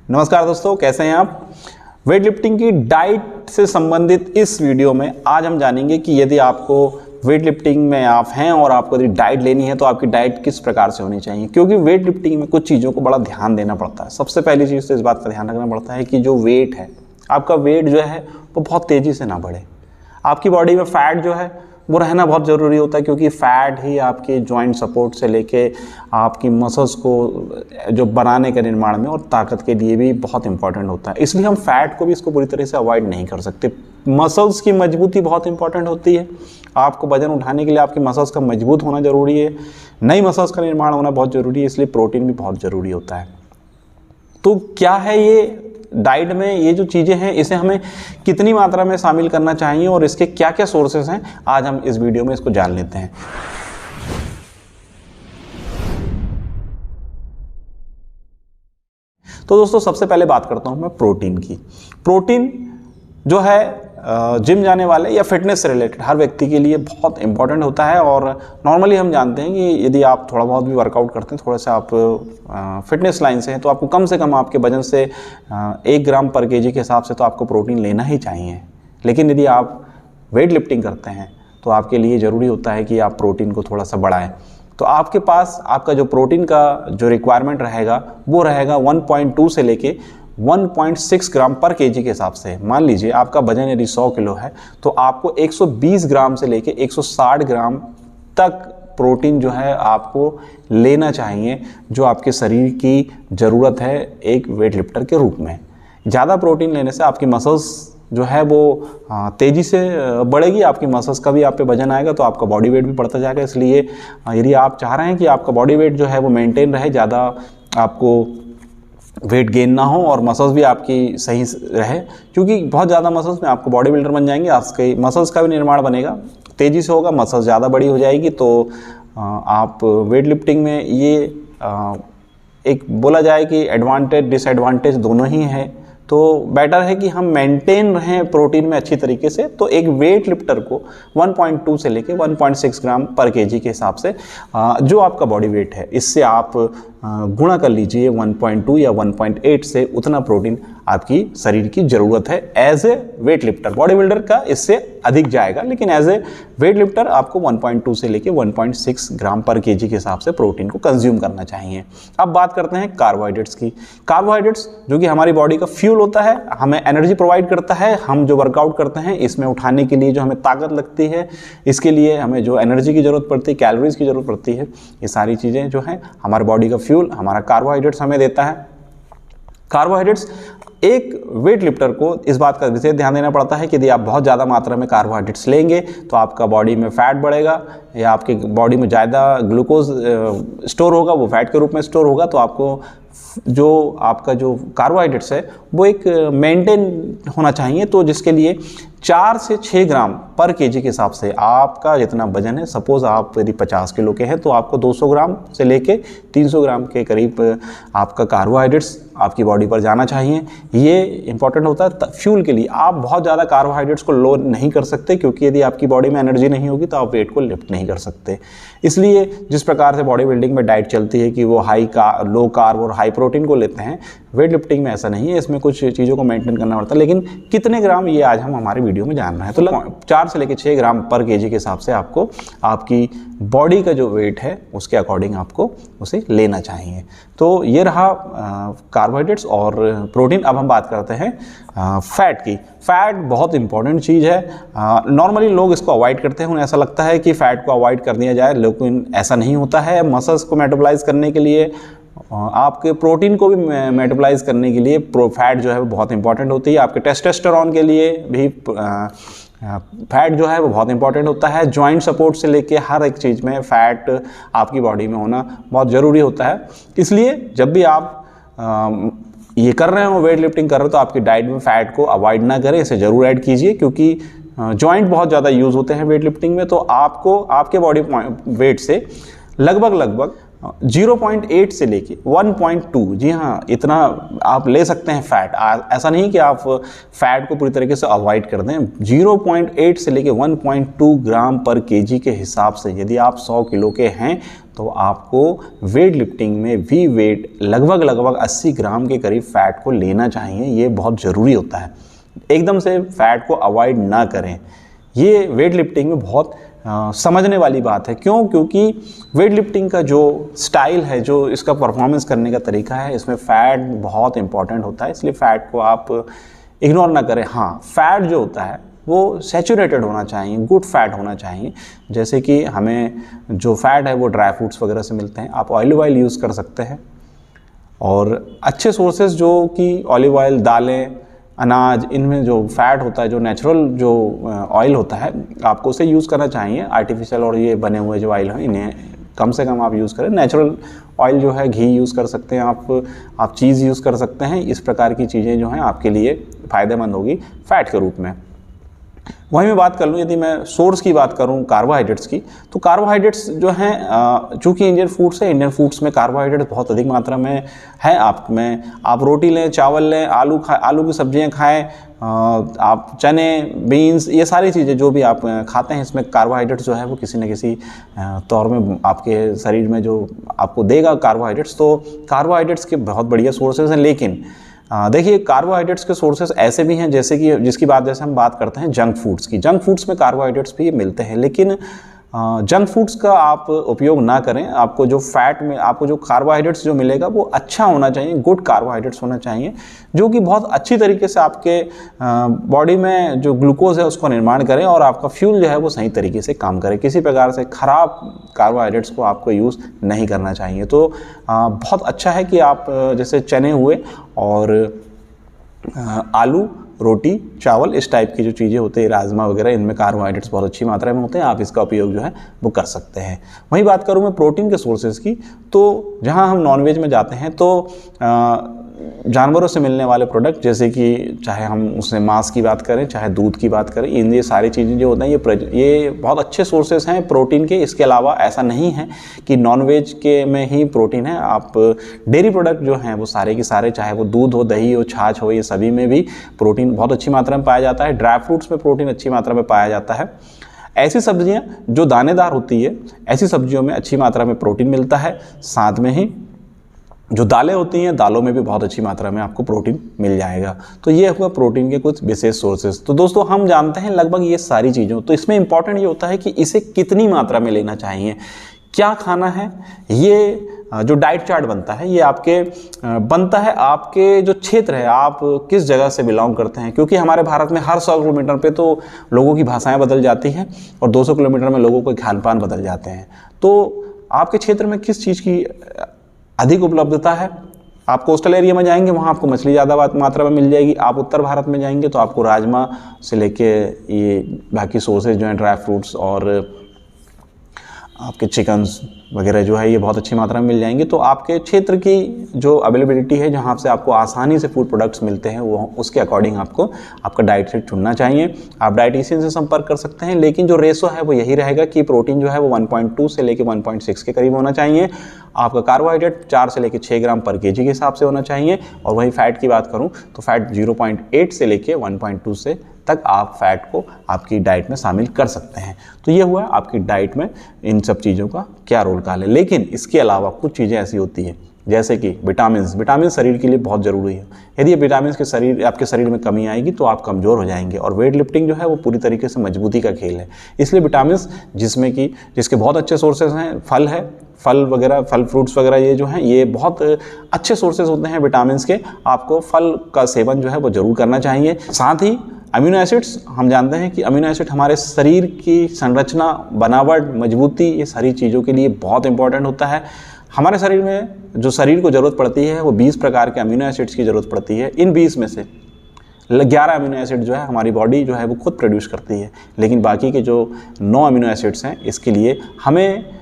नमस्कार दोस्तों, कैसे हैं आप। वेट लिफ्टिंग की डाइट से संबंधित इस वीडियो में आज हम जानेंगे कि यदि आपको वेट लिफ्टिंग में आप हैं और आपको यदि डाइट लेनी है तो आपकी डाइट किस प्रकार से होनी चाहिए। क्योंकि वेट लिफ्टिंग में कुछ चीज़ों को बड़ा ध्यान देना पड़ता है। सबसे पहली चीज़ तो इस बात का ध्यान रखना पड़ता है कि जो वेट है, आपका वेट जो है वो बहुत तेज़ी से ना बढ़े। आपकी बॉडी में फैट जो है वो रहना बहुत ज़रूरी होता है, क्योंकि फ़ैट ही आपके जॉइंट सपोर्ट से लेके आपकी मसल्स को जो बनाने के निर्माण में और ताकत के लिए भी बहुत इंपॉर्टेंट होता है। इसलिए हम फैट को भी इसको पूरी तरह से अवॉइड नहीं कर सकते। मसल्स की मजबूती बहुत इंपॉर्टेंट होती है। आपको वजन उठाने के लिए आपकी मसल्स का मजबूत होना ज़रूरी है, नई मसल्स का निर्माण होना बहुत ज़रूरी है, इसलिए प्रोटीन भी बहुत ज़रूरी होता है। तो क्या है ये डाइट में ये जो चीज़ें हैं, इसे हमें कितनी मात्रा में शामिल करना चाहिए और इसके क्या क्या सोर्सेस हैं, आज हम इस वीडियो में इसको जान लेते हैं। तो दोस्तों, सबसे पहले बात करता हूं मैं प्रोटीन की। प्रोटीन जो है जिम जाने वाले या फिटनेस से रिलेटेड हर व्यक्ति के लिए बहुत इंपॉर्टेंट होता है। और नॉर्मली हम जानते हैं कि यदि आप थोड़ा बहुत भी वर्कआउट करते हैं, थोड़ा सा आप फिटनेस लाइन से हैं, तो आपको कम से कम आपके वजन से 1 ग्राम पर केजी के हिसाब से तो आपको प्रोटीन लेना ही चाहिए। लेकिन यदि आप वेट लिफ्टिंग करते हैं तो आपके लिए ज़रूरी होता है कि आप प्रोटीन को थोड़ा सा बढ़ाएँ। तो आपके पास आपका जो प्रोटीन का जो रिक्वायरमेंट रहेगा वो रहेगा 1.2 से लेके 1.6 ग्राम पर केजी के हिसाब से। मान लीजिए आपका वजन यदि 100 किलो है तो आपको 120 ग्राम से लेके 160 ग्राम तक प्रोटीन जो है आपको लेना चाहिए, जो आपके शरीर की ज़रूरत है एक वेट लिफ्टर के रूप में। ज़्यादा प्रोटीन लेने से आपकी मसल्स जो है वो तेज़ी से बढ़ेगी, आपकी मसल्स का भी आप पे वजन आएगा तो आपका बॉडी वेट भी बढ़ता जाएगा। इसलिए यदि आप चाह रहे हैं कि आपका बॉडी वेट जो है वो मेंटेन रहे, ज़्यादा आपको वेट गेन ना हो और मसल्स भी आपकी सही रहे, क्योंकि बहुत ज़्यादा मसल्स में आपको बॉडी बिल्डर बन जाएंगे, आपके मसल्स का भी निर्माण बनेगा, तेज़ी से होगा, मसल्स ज़्यादा बड़ी हो जाएगी। तो आप वेट लिफ्टिंग में ये एक बोला जाए कि एडवांटेज डिसएडवांटेज दोनों ही है। तो बेटर है कि हम मेंटेन रहें प्रोटीन में अच्छी तरीके से। तो एक वेट लिफ्टर को 1.2 से लेके 1.6 ग्राम पर केजी के हिसाब से जो आपका बॉडी वेट है, इससे आप गुणा कर लीजिए 1.2 या 1.8 से, उतना प्रोटीन आपकी शरीर की ज़रूरत है as a weight lifter. Body builder का इससे अधिक जाएगा, लेकिन एज ए वेट लिफ्टर आपको 1.2 से लेके 1.6 ग्राम पर केजी के हिसाब से प्रोटीन को कंज्यूम करना चाहिए। अब बात करते हैं कार्बोहाइड्रेट्स की। कार्बोहाइड्रेट्स जो कि हमारी बॉडी का फ्यूल होता है, हमें एनर्जी प्रोवाइड करता है। हम जो वर्कआउट करते हैं इसमें उठाने के लिए जो हमें ताकत लगती है, इसके लिए हमें जो एनर्जी की ज़रूरत पड़ती है, कैलोरीज की ज़रूरत पड़ती है, ये सारी चीज़ें जो हैं हमारे बॉडी का फ्यूल हमारा कार्बोहाइड्रेट्स हमें देता है। कार्बोहाइड्रेट्स एक वेट लिफ्टर को इस बात का विशेष ध्यान देना पड़ता है कि यदि आप बहुत ज़्यादा मात्रा में कार्बोहाइड्रेट्स लेंगे तो आपका बॉडी में फैट बढ़ेगा या आपके बॉडी में ज़्यादा ग्लूकोज स्टोर होगा, वो फैट के रूप में स्टोर होगा। तो आपको जो आपका जो कार्बोहाइड्रेट्स है वो एक मेंटेन होना चाहिए। तो जिसके लिए 4 से 6 ग्राम पर केजी के हिसाब से आपका जितना वजन है, सपोज आप यदि 50 किलो के हैं तो आपको 200 ग्राम से लेके 300 ग्राम के करीब आपका कार्बोहाइड्रेट्स आपकी बॉडी पर जाना चाहिए। ये इंपॉर्टेंट होता है फ्यूल के लिए। आप बहुत ज़्यादा कार्बोहाइड्रेट्स को लो नहीं कर सकते, क्योंकि यदि आपकी बॉडी में एनर्जी नहीं होगी तो आप वेट को लिफ्ट नहीं कर सकते। इसलिए जिस प्रकार से बॉडी बिल्डिंग में डाइट चलती है कि वो लो कार्ब और हाई प्रोटीन को लेते हैं, वेट लिफ्टिंग में ऐसा नहीं है। इसमें कुछ चीज़ों को मेंटेन करना पड़ता है, लेकिन कितने ग्राम ये आज हम हमारे वीडियो में जान रहे हैं। तो 4 से लेकर 6 ग्राम पर केजी के हिसाब से आपको आपकी बॉडी का जो वेट है उसके अकॉर्डिंग आपको उसे लेना चाहिए। तो ये रहा कार्बोहाइड्रेट्स और प्रोटीन। अब हम बात करते हैं फैट की। फैट बहुत इंपॉर्टेंट चीज़ है। नॉर्मली लोग इसको अवॉइड करते हैं, उन्हें ऐसा लगता है कि फ़ैट को अवॉइड कर दिया जाए, लेकिन ऐसा नहीं होता है। मसल्स को मेटाबॉलाइज करने के लिए, आपके प्रोटीन को भी मेटाबॉलाइज करने के लिए फैट जो है वो बहुत इंपॉर्टेंट होती है। आपके टेस्टोस्टेरोन के लिए भी फैट जो है वो बहुत इंपॉर्टेंट होता है। जॉइंट सपोर्ट से लेके हर एक चीज़ में फैट आपकी बॉडी में होना बहुत ज़रूरी होता है। इसलिए जब भी आप ये कर रहे हो, वेट लिफ्टिंग कर रहे हो, तो आपकी डाइट में फ़ैट को अवॉइड ना करें, इसे ज़रूर ऐड कीजिए, क्योंकि जॉइंट बहुत ज़्यादा यूज़ होते हैं वेट लिफ्टिंग में। तो आपको आपके बॉडी वेट से लगभग 0.8 से लेके 1.2, जी हाँ, इतना आप ले सकते हैं फैट। ऐसा नहीं कि आप फैट को पूरी तरीके से अवॉइड कर दें। 0.8 से लेके 1.2 ग्राम पर केजी के हिसाब से यदि आप 100 किलो के हैं तो आपको वेट लिफ्टिंग में भी वेट लगभग 80 ग्राम के करीब फैट को लेना चाहिए। ये बहुत ज़रूरी होता है, एकदम से फैट को अवॉइड ना करें। ये वेट लिफ्टिंग में बहुत समझने वाली बात है। क्यों? क्योंकि वेट लिफ्टिंग का जो स्टाइल है, जो इसका परफॉर्मेंस करने का तरीका है, इसमें फ़ैट बहुत इंपॉर्टेंट होता है, इसलिए फ़ैट को आप इग्नोर ना करें। हाँ, फ़ैट जो होता है वो सैचुरेटेड होना चाहिए, गुड फैट होना चाहिए। जैसे कि हमें जो फ़ैट है वो ड्राई फ्रूट्स वगैरह से मिलते हैं, आप ऑलिव ऑयल यूज़ कर सकते हैं। और अच्छे सोर्सेज जो कि ऑलिव ऑयल, दालें, अनाज, इनमें जो फैट होता है, जो नेचुरल जो ऑयल होता है, आपको उसे यूज़ करना चाहिए। आर्टिफिशियल और ये बने हुए जो ऑयल हैं इन्हें कम से कम आप यूज़ करें। नेचुरल ऑयल जो है, घी यूज़ कर सकते हैं आप चीज़ यूज़ कर सकते हैं। इस प्रकार की चीज़ें जो हैं आपके लिए फ़ायदेमंद होगी फ़ैट के रूप में। वहीं मैं बात कर लूँ, यदि मैं सोर्स की बात करूँ कार्बोहाइड्रेट्स की, तो कार्बोहाइड्रेट्स जो हैं, चूँकि इंडियन फूड्स है, इंडियन फूड्स में कार्बोहाइड्रेट्स बहुत अधिक मात्रा में है। आप रोटी लें, चावल लें, आलू की सब्जियां खाएं, आप चने, बीन्स, ये सारी चीज़ें जो भी आप खाते हैं, इसमें कार्बोहाइड्रेट्स जो है वो किसी न किसी तौर में आपके शरीर में जो आपको देगा कार्बोहाइड्रेट्स। तो कार्बोहाइड्रेट्स के बहुत बढ़िया सोर्सेज हैं। लेकिन देखिए, कार्बोहाइड्रेट्स के सोर्सेस ऐसे भी हैं, जैसे कि जैसे हम बात करते हैं जंक फूड्स की। जंक फूड्स में कार्बोहाइड्रेट्स भी मिलते हैं, लेकिन जंक फूड्स का आप उपयोग ना करें। आपको जो कार्बोहाइड्रेट्स जो मिलेगा वो अच्छा होना चाहिए, गुड कार्बोहाइड्रेट्स होना चाहिए, जो कि बहुत अच्छी तरीके से आपके बॉडी में जो ग्लूकोज है उसको निर्माण करें और आपका फ्यूल जो है वो सही तरीके से काम करे। किसी प्रकार से ख़राब कार्बोहाइड्रेट्स को आपको यूज़ नहीं करना चाहिए। तो बहुत अच्छा है कि आप जैसे चने हुए और आलू, रोटी, चावल, इस टाइप की जो चीज़ें होती हैं, राजमा वगैरह, इनमें कार्बोहाइड्रेट्स बहुत अच्छी मात्रा में होते हैं। आप इसका उपयोग जो है वो कर सकते हैं। वहीं बात करूँ मैं प्रोटीन के सोर्सेज की, तो जहाँ हम नॉनवेज में जाते हैं तो जानवरों से मिलने वाले प्रोडक्ट, जैसे कि चाहे हम उसमें मांस की बात करें, चाहे दूध की बात करें, ये सारी चीज़ें जो होती हैं ये बहुत अच्छे सोर्सेस हैं प्रोटीन के। इसके अलावा ऐसा नहीं है कि नॉनवेज के में ही प्रोटीन है। आप डेयरी प्रोडक्ट जो हैं वो सारे के सारे, चाहे वो दूध हो, दही हो, छाछ हो, ये सभी में भी प्रोटीन बहुत अच्छी मात्रा में पाया जाता है। ड्राई फ्रूट्स में प्रोटीन अच्छी मात्रा में पाया जाता है। ऐसी सब्जियाँ जो दानेदार होती है, ऐसी सब्जियों में अच्छी मात्रा में प्रोटीन मिलता है। साथ में ही जो दालें होती हैं, दालों में भी बहुत अच्छी मात्रा में आपको प्रोटीन मिल जाएगा। तो ये हुआ प्रोटीन के कुछ विशेष सोर्सेज। तो दोस्तों, हम जानते हैं लगभग ये सारी चीज़ों, तो इसमें इंपॉर्टेंट ये होता है कि इसे कितनी मात्रा में लेना चाहिए, क्या खाना है। ये जो डाइट चार्ट बनता है ये आपके जो क्षेत्र है, आप किस जगह से बिलोंग करते हैं, क्योंकि हमारे भारत में हर 100 किलोमीटर पे तो लोगों की भाषाएं बदल जाती हैं और 200 किलोमीटर में लोगों के खान पान बदल जाते हैं। तो आपके क्षेत्र में किस चीज़ की अधिक उपलब्धता है? आप कोस्टल एरिया में जाएंगे, वहाँ आपको मछली ज़्यादा मात्रा में मिल जाएगी। आप उत्तर भारत में जाएंगे तो आपको राजमा से लेके ये बाकी सोर्सेज जो हैं, ड्राई फ्रूट्स और आपके चिकन्स वगैरह जो है, ये बहुत अच्छी मात्रा में मिल जाएंगे। तो आपके क्षेत्र की जो अवेलेबिलिटी है, जहाँ से आपको आसानी से फूड प्रोडक्ट्स मिलते हैं, वो उसके अकॉर्डिंग आपको आपका डाइट सेट चुनना चाहिए। आप डाइटिशियन से संपर्क कर सकते हैं, लेकिन जो रेशो है वो यही रहेगा कि प्रोटीन जो है वो 1.2 से लेके 1.6 के करीब होना चाहिए। आपका कार्बोहाइड्रेट 4 से लेके 6 ग्राम पर केजी के हिसाब से होना चाहिए। और वहीं फैट की बात करूँ तो फैट 0.8 से लेके 1.2 से तक आप फैट को आपकी डाइट में शामिल कर सकते हैं। तो ये हुआ आपकी डाइट में इन सब चीज़ों का क्या रोल है। लेकिन इसके अलावा कुछ चीज़ें ऐसी होती हैं, जैसे कि विटामिन शरीर के लिए बहुत ज़रूरी है। यदि विटामिन आपके शरीर में कमी आएगी तो आप कमज़ोर हो जाएंगे। और वेट लिफ्टिंग जो है वो पूरी तरीके से मजबूती का खेल है। इसलिए विटामिन जिसके बहुत अच्छे सोर्सेज हैं, फल फ्रूट्स वगैरह, ये जो हैं ये बहुत अच्छे सोर्सेज होते हैं विटामिन के। आपको फल का सेवन जो है वो ज़रूर करना चाहिए। साथ ही अमीनो एसिड्स, हम जानते हैं कि अमीनो एसिड हमारे शरीर की संरचना, बनावट, मजबूती, ये सारी चीज़ों के लिए बहुत इंपॉर्टेंट होता है। हमारे शरीर में जो शरीर को ज़रूरत पड़ती है वो 20 प्रकार के अमीनो एसिड्स की ज़रूरत पड़ती है। इन 20 में से 11 अमीनो एसिड जो है हमारी बॉडी जो है वो खुद प्रोड्यूस करती है, लेकिन बाकी के जो 9 अमीनो एसिड्स हैं इसके लिए हमें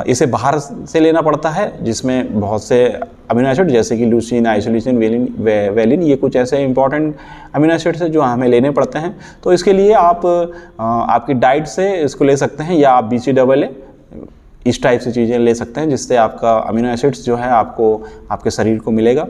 इसे बाहर से लेना पड़ता है, जिसमें बहुत से अमीनो एसिड जैसे कि लूसीन, आइसोल्यूसिन, वेलिन, ये कुछ ऐसे इंपॉर्टेंट अमीनो एसिड्स हैं जो हमें लेने पड़ते हैं। तो इसके लिए आप आपकी डाइट से इसको ले सकते हैं, या आप BCAA इस टाइप से चीज़ें ले सकते हैं जिससे आपका अमीनो एसिड्स जो है आपको आपके शरीर को मिलेगा।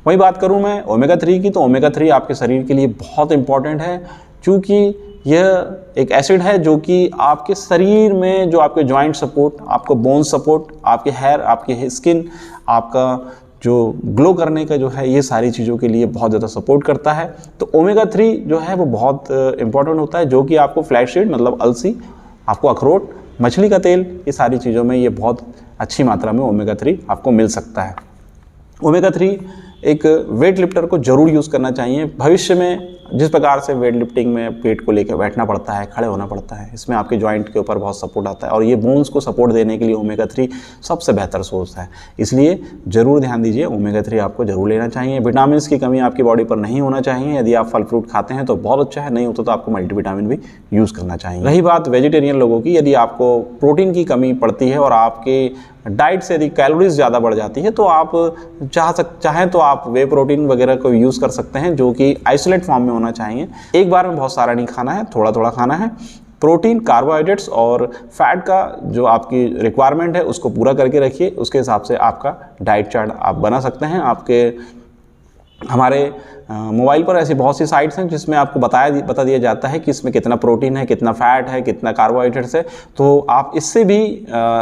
वहीं बात करूं मैं ओमेगा 3 की, तो ओमेगा 3 आपके शरीर के लिए बहुत इंपॉर्टेंट है, क्योंकि यह एक एसिड है जो कि आपके शरीर में जो आपके जॉइंट सपोर्ट, आपको बोन सपोर्ट, आपके हेयर, आपकी स्किन, आपका जो ग्लो करने का जो है, ये सारी चीज़ों के लिए बहुत ज़्यादा सपोर्ट करता है। तो ओमेगा 3 जो है वो बहुत इंपॉर्टेंट होता है, जो कि आपको फ्लैक्ससीड मतलब अलसी, आपको अखरोट, मछली का तेल, ये सारी चीज़ों में ये बहुत अच्छी मात्रा में ओमेगा 3 आपको मिल सकता है। ओमेगा 3 एक वेट लिफ्टर को ज़रूर यूज़ करना चाहिए। भविष्य में जिस प्रकार से वेट लिफ्टिंग में पेट को लेकर बैठना पड़ता है, खड़े होना पड़ता है, इसमें आपके जॉइंट के ऊपर बहुत सपोर्ट आता है और ये बोन्स को सपोर्ट देने के लिए ओमेगा 3 सबसे बेहतर सोर्स है। इसलिए ज़रूर ध्यान दीजिए, ओमेगा 3 आपको ज़रूर लेना चाहिए। विटामिन की कमी आपकी बॉडी पर नहीं होना चाहिए। यदि आप फल फ्रूट खाते हैं तो बहुत अच्छा है, नहीं होता तो आपको मल्टीविटामिन भी यूज़ करना चाहिए। रही बात वेजिटेरियन लोगों की, यदि आपको प्रोटीन की कमी पड़ती है और आपके डाइट से यदि कैलोरीज ज़्यादा बढ़ जाती है तो आप चाहें तो आप वे प्रोटीन वगैरह को यूज़ कर सकते हैं, जो कि आइसोलेट फॉर्म में होना चाहिए। एक बार में बहुत सारा नहीं खाना है, थोड़ा थोड़ा खाना है। प्रोटीन, कार्बोहाइड्रेट्स और फैट का जो आपकी रिक्वायरमेंट है उसको पूरा करके रखिए। उसके हिसाब से आपका डाइट चार्ट आप बना सकते हैं। हमारे मोबाइल पर ऐसी बहुत सी साइट्स हैं जिसमें आपको बता दिया जाता है कि इसमें कितना प्रोटीन है, कितना फैट है, कितना कार्बोहाइड्रेट्स है। तो आप इससे भी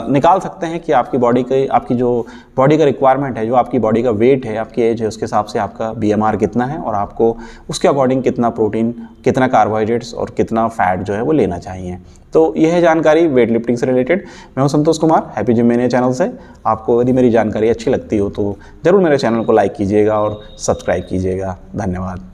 निकाल सकते हैं कि आपकी जो बॉडी का रिक्वायरमेंट है, जो आपकी बॉडी का वेट है, आपकी एज है, उसके हिसाब से आपका BMR कितना है और आपको उसके अकॉर्डिंग कितना प्रोटीन, कितना कार्बोहाइड्रेट्स और कितना फैट जो है वो लेना चाहिए। तो यह है जानकारी वेट लिफ्टिंग से रिलेटेड। मैं हूं Santosh Kumar, happy gym mania channel से। आपको यदि मेरी जानकारी अच्छी लगती हो तो ज़रूर मेरे चैनल को लाइक कीजिएगा और सब्सक्राइब कीजिएगा। धन्यवाद।